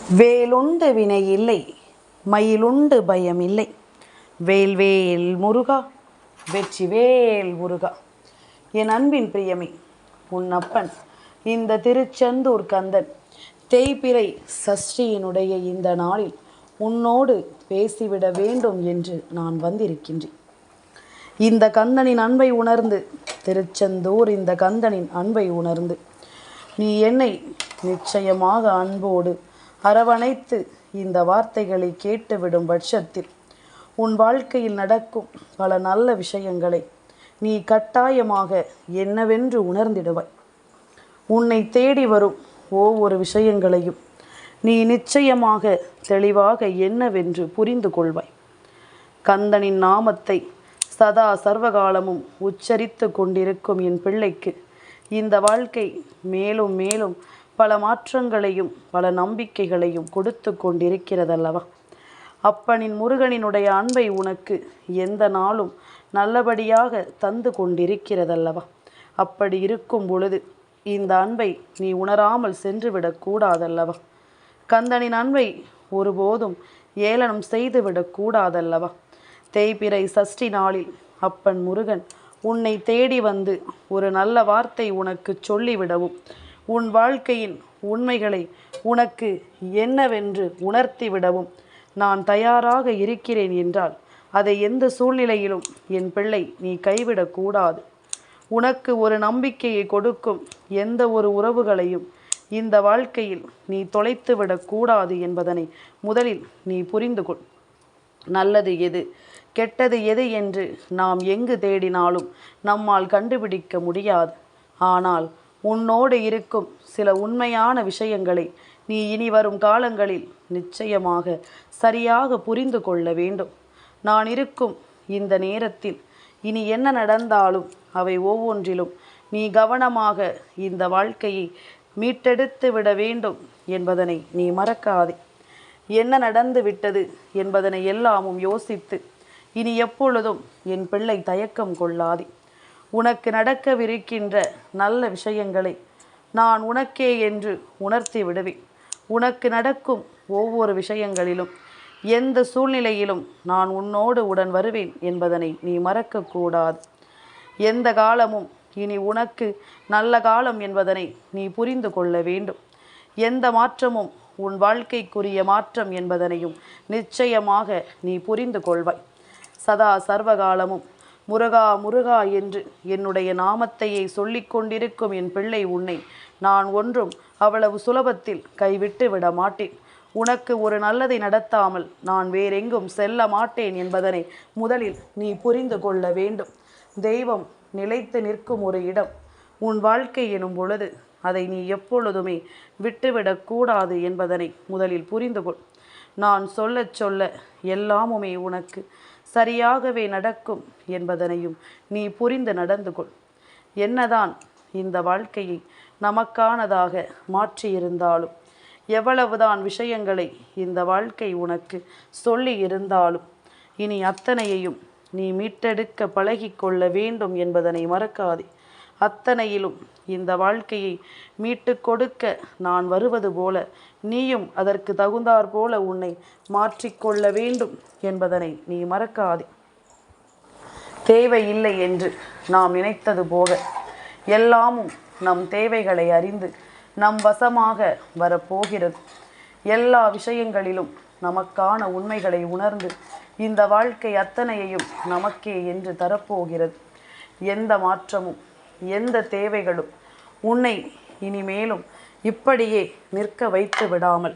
வேலுண்டு வினை இல்லை, மயிலுண்டு பயம் இல்லை. வேல்வேல் முருகா, வெற்றிவேல் முருகா. என் அன்பின் பிரியமே, உன் அப்பன் இந்த திருச்செந்தூர் கந்தன் தேய்பிறை சஷ்டியினுடைய இந்த நாளில் உன்னோடு பேசிவிட வேண்டும் என்று நான் வந்திருக்கின்றேன். இந்த கந்தனின் அன்பை உணர்ந்து, திருச்செந்தூர் இந்த கந்தனின் அன்பை உணர்ந்து நீ என்னை நிச்சயமாக அன்போடு அரவணைத்து இந்த வார்த்தைகளை கேட்டுவிடும் பட்சத்தில் உன் வாழ்க்கையில் நடக்கும் பல நல்ல விஷயங்களை நீ கட்டாயமாக என்னவென்று உணர்ந்திடுவாய். உன்னை தேடி வரும் ஒவ்வொரு விஷயங்களையும் நீ நிச்சயமாக தெளிவாக என்னவென்று புரிந்து கொள்வாய். கந்தனின் நாமத்தை சதா சர்வகாலமும் உச்சரித்து கொண்டிருக்கும் என் பிள்ளைக்கு இந்த வாழ்க்கை மேலும் மேலும் பல மாற்றங்களையும் பல நம்பிக்கைகளையும் கொடுத்து கொண்டிருக்கிறதல்லவா. அப்பனின் முருகனினுடைய அன்பை உனக்கு எந்த நாளும் நல்லபடியாக தந்து கொண்டிருக்கிறதல்லவா. அப்படி இருக்கும் பொழுது இந்த அன்பை நீ உணராமல் சென்றுவிடக்கூடாதல்லவா. கந்தனின் அன்பை ஒருபோதும் ஏளனம் செய்துவிடக்கூடாதல்லவா. தேய்பிறை சஷ்டி நாளில் அப்பன் முருகன் உன்னை தேடி வந்து ஒரு நல்ல வார்த்தை உனக்கு சொல்லிவிடவும், உன் வாழ்க்கையின் உண்மைகளை உனக்கு என்னவென்று உணர்த்திவிடவும் நான் தயாராக இருக்கிறேன் என்றால் அதை எந்த சூழ்நிலையிலும் என் பிள்ளை நீ கைவிடக்கூடாது. உனக்கு ஒரு நம்பிக்கையை கொடுக்கும் எந்த ஒரு உறவுகளையும் இந்த வாழ்க்கையில் நீ தொலைத்துவிடக்கூடாது என்பதனை முதலில் நீ புரிந்து கொள். நல்லது எது, கெட்டது எது என்று நாம் எங்கு தேடினாலும் நம்மால் கண்டுபிடிக்க முடியாது. ஆனால் உன்னோடு இருக்கும் சில உண்மையான விஷயங்களை நீ இனி வரும் காலங்களில் நிச்சயமாக சரியாக புரிந்து கொள்ள வேண்டும். நான் இருக்கும் இந்த நேரத்தில் இனி என்ன நடந்தாலும் அவை ஒவ்வொன்றிலும் நீ கவனமாக இந்த வாழ்க்கையை மீட்டெடுத்து விட வேண்டும் என்பதனை நீ மறக்காதே. என்ன நடந்து விட்டது என்பதனை எல்லாமும் யோசித்து இனி எப்பொழுதும் என் பிள்ளை தயக்கம் கொள்ளாதே. உனக்கு நடக்கவிருக்கின்ற நல்ல விஷயங்களை நான் உனக்கே என்று உணர்த்தி விடுவேன். உனக்கு நடக்கும் ஒவ்வொரு விஷயங்களிலும் எந்த சூழ்நிலையிலும் நான் உன்னோடு உடன் வருவேன் என்பதனை நீ மறக்கக்கூடாது. எந்த காலமும் இனி உனக்கு நல்ல காலம் என்பதனை நீ புரிந்து கொள்ள வேண்டும். எந்த மாற்றமும் உன் வாழ்க்கைக்குரிய மாற்றம் என்பதனையும் நிச்சயமாக நீ புரிந்து கொள்வாய். சதா சர்வகாலமும் முருகா முருகா என்று என்னுடைய நாமத்தையே சொல்லிக் கொண்டிருக்கும் என் பிள்ளை உன்னை நான் ஒன்றும் அவ்வளவு சுலபத்தில் கைவிட்டு விட மாட்டேன். உனக்கு ஒரு நல்லதை நடத்தாமல் நான் வேறெங்கும் செல்ல மாட்டேன் என்பதனை முதலில் நீ புரிந்து கொள்ள வேண்டும். தெய்வம் நிலைத்து நிற்கும் ஒரு இடம் உன் வாழ்க்கை எனும் பொழுது அதை நீ எப்பொழுதுமே விட்டுவிடக்கூடாது என்பதனை முதலில் புரிந்து கொள். நான் சொல்ல சொல்ல எல்லாமுமே உனக்கு சரியாகவே நடக்கும் என்பதனையும் நீ புரிந்து நடந்து கொள். என்னதான் இந்த வாழ்க்கையை நமக்கானதாக மாற்றியிருந்தாலும், எவ்வளவுதான் விஷயங்களை இந்த வாழ்க்கை உனக்கு சொல்லி இருந்தாலும், இனி அத்தனையையும் நீ மீட்டெடுக்க பழகிக்கொள்ள வேண்டும் என்பதனை மறக்காதே. அத்தனையிலும் இந்த வாழ்க்கையை மீட்டு கொடுக்க நான் வருவது போல நீயும் அதற்கு தகுந்தாற் போல உன்னை மாற்றிக்கொள்ள வேண்டும் என்பதனை நீ மறக்காதே. தேவையில்லை என்று நாம் நினைத்தது போக எல்லாமும் நம் தேவைகளை அறிந்து நம் வசமாக வரப்போகிறது. எல்லா விஷயங்களிலும் நமக்கான உண்மைகளை உணர்ந்து இந்த வாழ்க்கை அத்தனையையும் நமக்கே என்று தரப்போகிறது. எந்த மாற்றமும் எந்த தேவைகளும் உன்னை இனிமேலும் இப்படியே நிற்க வைத்து விடாமல்,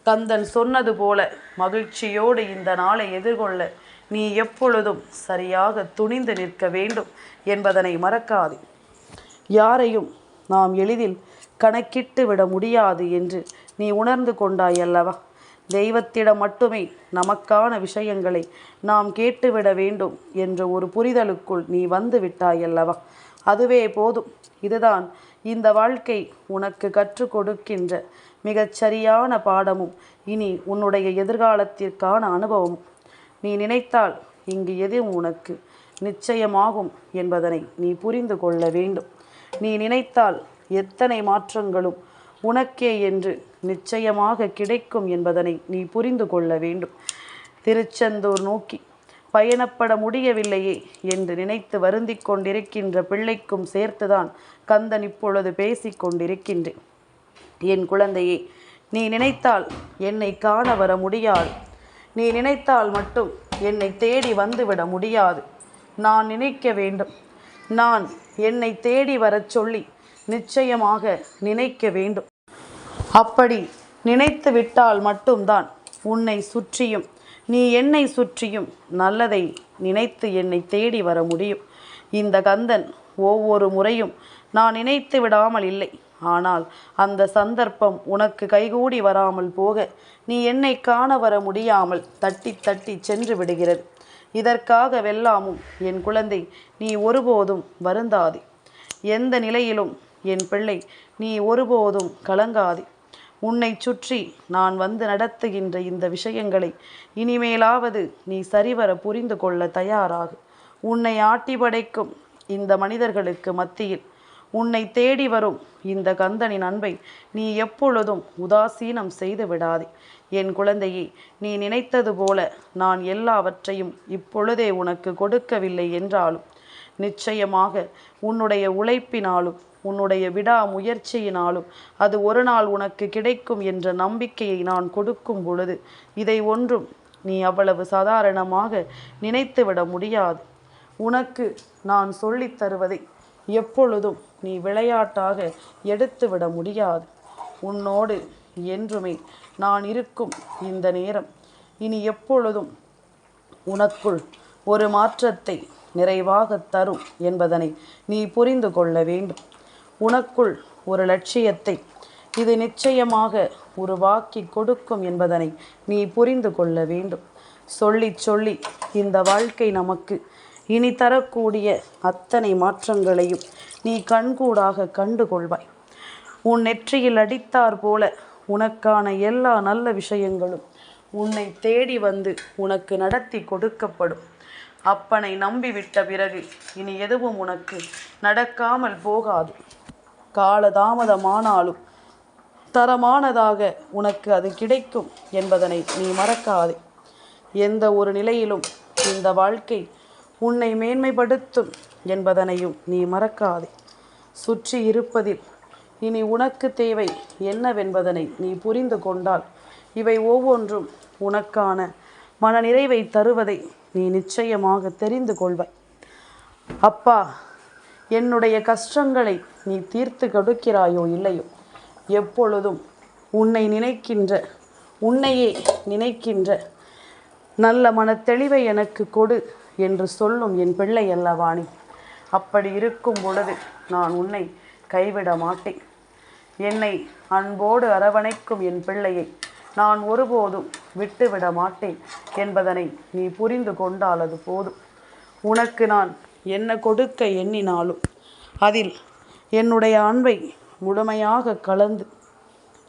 கந்தன் சொன்னது போல மகிழ்ச்சியோடு இந்த நாளை எதிர்கொள்ள நீ எப்பொழுதும் சரியாக துணிந்து நிற்க வேண்டும் என்பதனை மறக்காதே. யாரையும் நாம் எளிதில் கணக்கிட்டு விட முடியாது என்று நீ உணர்ந்து கொண்டாய் அல்லவா. தெய்வத்திடம் மட்டுமே நமக்கான விஷயங்களை நாம் கேட்டுவிட வேண்டும் என்ற ஒரு புரிதலுக்குள் நீ வந்து விட்டாய் அல்லவா. அதுவே போதும். இதுதான் இந்த வாழ்க்கை உனக்கு கற்றுக் கொடுக்கின்ற மிகச்சரியான பாடமும் இனி உன்னுடைய எதிர்காலத்திற்கான அனுபவமும். நீ நினைத்தால் இங்கு எதுவும் உனக்கு நிச்சயமாகும் என்பதனை நீ புரிந்து கொள்ள வேண்டும். நீ நினைத்தால் எத்தனை மாற்றங்களும் உனக்கே என்று நிச்சயமாக கிடைக்கும் என்பதனை நீ புரிந்து கொள்ள வேண்டும். திருச்செந்தூர் நோக்கி பயணப்பட முடியவில்லையே என்று நினைத்து வருந்திக் கொண்டிருக்கின்ற பிள்ளைக்கும் சேர்த்துதான் கந்தன் இப்பொழுது பேசிக் கொண்டிருக்கின்றேன். என் குழந்தையே, நீ நினைத்தால் என்னை காண வர முடியாது. நீ நினைத்தால் மட்டும் என்னை தேடி வந்துவிட முடியாது. நான் நினைக்க வேண்டும். நான் என்னை தேடி வரச் சொல்லி நிச்சயமாக நினைக்க வேண்டும். அப்படி நினைத்து விட்டால் மட்டும்தான் உன்னை சுற்றியும் நீ என்னை சுற்றியும் நல்லதை நினைத்து என்னை தேடி வர முடியும். இந்த கந்தன் ஒவ்வொரு முறையும் நான் நினைத்து விடாமல் இல்லை. ஆனால் அந்த சந்தர்ப்பம் உனக்கு கைகூடி வராமல் போக நீ என்னை காண வர முடியாமல் தட்டி தட்டி சென்று விடுகிறது. இதற்காக வெல்லாமும் என் குழந்தை நீ ஒருபோதும் வருந்தாதே. எந்த நிலையிலும் என் பிள்ளை நீ ஒருபோதும் கலங்காதே. உன்னை சுற்றி நான் வந்து நடத்துகின்ற இந்த விஷயங்களை இனிமேலாவது நீ சரிவர புரிந்து கொள்ள தயாராகு. உன்னை ஆட்டி படைக்கும் இந்த மனிதர்களுக்கு மத்தியில் உன்னை தேடி வரும் இந்த கந்தனின் அன்பை நீ எப்பொழுதும் உதாசீனம் செய்து விடாதே. என் குழந்தையே, நீ நினைத்தது போல நான் எல்லாவற்றையும் இப்பொழுதே உனக்கு கொடுக்கவில்லை என்றாலும் நிச்சயமாக உன்னுடைய உழைப்பினாலும் உன்னுடைய விடா முயற்சியினாலும் அது ஒரு நாள் உனக்கு கிடைக்கும் என்ற நம்பிக்கையை நான் கொடுக்கும் பொழுது இதை ஒன்றும் நீ அவ்வளவு சாதாரணமாக நினைத்துவிட முடியாது. உனக்கு நான் சொல்லித் தருவதை எப்பொழுதும் நீ விளையாட்டாக எடுத்துவிட முடியாது. உன்னோடு என்றுமே நான் இருக்கும் இந்த நேரம் இனி எப்பொழுதும் உனக்குள் ஒரு மாற்றத்தை நிறைவாக தரும் என்பதனை நீ புரிந்து கொள்ள வேண்டும். உனக்குள் ஒரு லட்சியத்தை இது நிச்சயமாக உருவாக்கி கொடுக்கும் என்பதனை நீ புரிந்து கொள்ள வேண்டும். சொல்லி சொல்லி இந்த வாழ்க்கை நமக்கு இனி தரக்கூடிய அத்தனை மாற்றங்களையும் நீ கண்கூடாக கண்டு கொள்வாய். உன் நெற்றியில் அடித்தார் போல உனக்கான எல்லா நல்ல விஷயங்களும் உன்னை தேடி வந்து உனக்கு நடத்தி கொடுக்கப்படும். அப்பனை நம்பிவிட்ட பிறகு இனி எதுவும் உனக்கு நடக்காமல் போகாது. காலதாமதமானாலும் தரமானதாக உனக்கு அது கிடைக்கும் என்பதனை நீ மறக்காதே. எந்த ஒரு நிலையிலும் இந்த வாழ்க்கை உன்னை மேன்மைப்படுத்தும் என்பதனையும் நீ மறக்காதே. சுற்றி இருப்பதில் இனி உனக்கு தேவை என்னவென்பதனை நீ புரிந்து கொண்டால் இவை ஒவ்வொன்றும் உனக்கான மனநிறைவை தருவதை நீ நிச்சயமாக தெரிந்து கொள்வாய். அப்பா, என்னுடைய கஷ்டங்களை நீ தீர்த்து கொடுக்கிறாயோ இல்லையோ, எப்பொழுதும் உன்னை நினைக்கின்ற உன்னையே நினைக்கின்ற நல்ல மனத்தெளிவை எனக்கு கொடு என்று சொல்லும் என் பிள்ளை அல்லவாணி. அப்படி இருக்கும் பொழுது நான் உன்னை கைவிட மாட்டேன். என்னை அன்போடு அரவணைக்கும் என் பிள்ளையை நான் ஒருபோதும் விட்டுவிட மாட்டேன் என்பதனை நீ புரிந்து கொண்டால் அது போதும். உனக்கு நான் என்ன கொடுக்க எண்ணினாலும் அதில் என்னுடைய அன்பை முழுமையாக கலந்து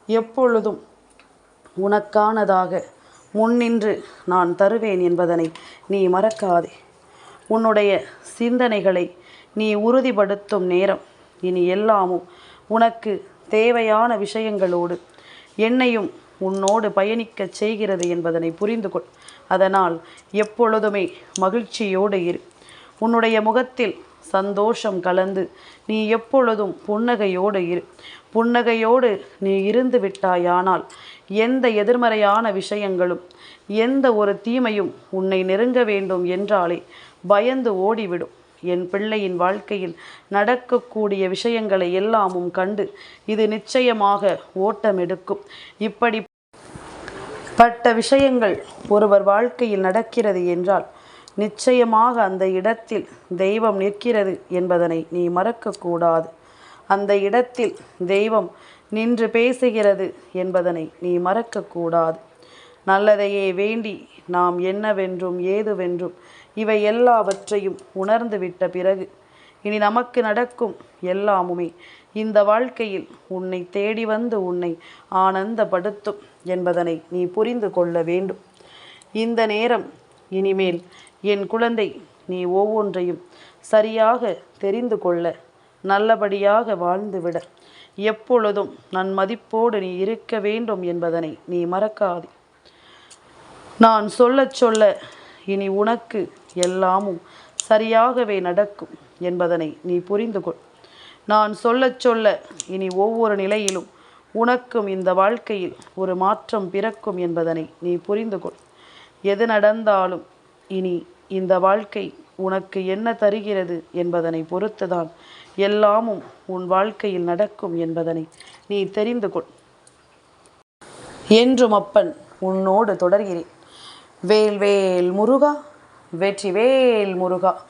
எப்பொழுதும் உனக்கானதாக முன்னின்று நான் தருவேன் என்பதனை நீ மறக்காதே. உன்னுடைய சிந்தனைகளை நீ உறுதிப்படுத்தும் நேரம் இனி எல்லாமும் உனக்கு தேவையான விஷயங்களோடு என்னையும் உன்னோடு பயணிக்கச் செய்கிறது என்பதனை புரிந்து கொள். அதனால் எப்பொழுதுமே மகிழ்ச்சியோடு இரு. உன்னுடைய முகத்தில் சந்தோஷம் கலந்து நீ எப்பொழுதும் புன்னகையோடு இரு. புன்னகையோடு நீ இருந்து விட்டாயானால் எந்த எதிர்மறையான விஷயங்களும் எந்த ஒரு தீமையும் உன்னை நெருங்க வேண்டும் என்றாலே பயந்து ஓடிவிடும். என் பிள்ளையின் வாழ்க்கையில் நடக்கக்கூடிய விஷயங்களை எல்லாமும் கண்டு இது நிச்சயமாக ஓட்டமெடுக்கும். இப்படிப்பட்ட விஷயங்கள் ஒருவர் வாழ்க்கையில் நடக்கிறது என்றால் நிச்சயமாக அந்த இடத்தில் தெய்வம் நிற்கிறது என்பதனை நீ மறக்கக்கூடாது. அந்த இடத்தில் தெய்வம் நின்று பேசுகிறது என்பதனை நீ மறக்கக்கூடாது. நல்லதையே வேண்டி நாம் என்னவென்றும் ஏதுவென்றும் இவை எல்லாவற்றையும் உணர்ந்து விட்ட பிறகு இனி நமக்கு நடக்கும் எல்லாமுமே இந்த வாழ்க்கையில் உன்னை தேடி வந்து உன்னை ஆனந்தப்படுத்தும் என்பதனை நீ புரிந்து கொள்ள வேண்டும். இந்த நேரம் இனிமேல் என் குழந்தை நீ ஒவ்வொன்றையும் சரியாக தெரிந்து கொள்ள நல்லபடியாக வாழ்ந்துவிட எப்பொழுதும் நான் மதிப்போடு நீ இருக்க வேண்டும் என்பதனை நீ மறக்காதே. நான் சொல்லச் சொல்ல இனி உனக்கு எல்லாமும் சரியாகவே நடக்கும் என்பதனை நீ புரிந்து கொள். நான் சொல்லச் சொல்ல இனி ஒவ்வொரு நிலையிலும் உனக்கும் இந்த வாழ்க்கையில் ஒரு மாற்றம் பிறக்கும் என்பதனை நீ புரிந்து கொள். எது நடந்தாலும் இனி இந்த வாழ்க்கை உனக்கு என்ன தருகிறது என்பதனை பொறுத்துதான் எல்லாமும் உன் வாழ்க்கையில் நடக்கும் என்பதனை நீ தெரிந்து கொள். என்றும் அப்பன் உன்னோடு தொடர்கிறேன். வேல் வேல் முருகா, வெற்றி வேல் முருகா.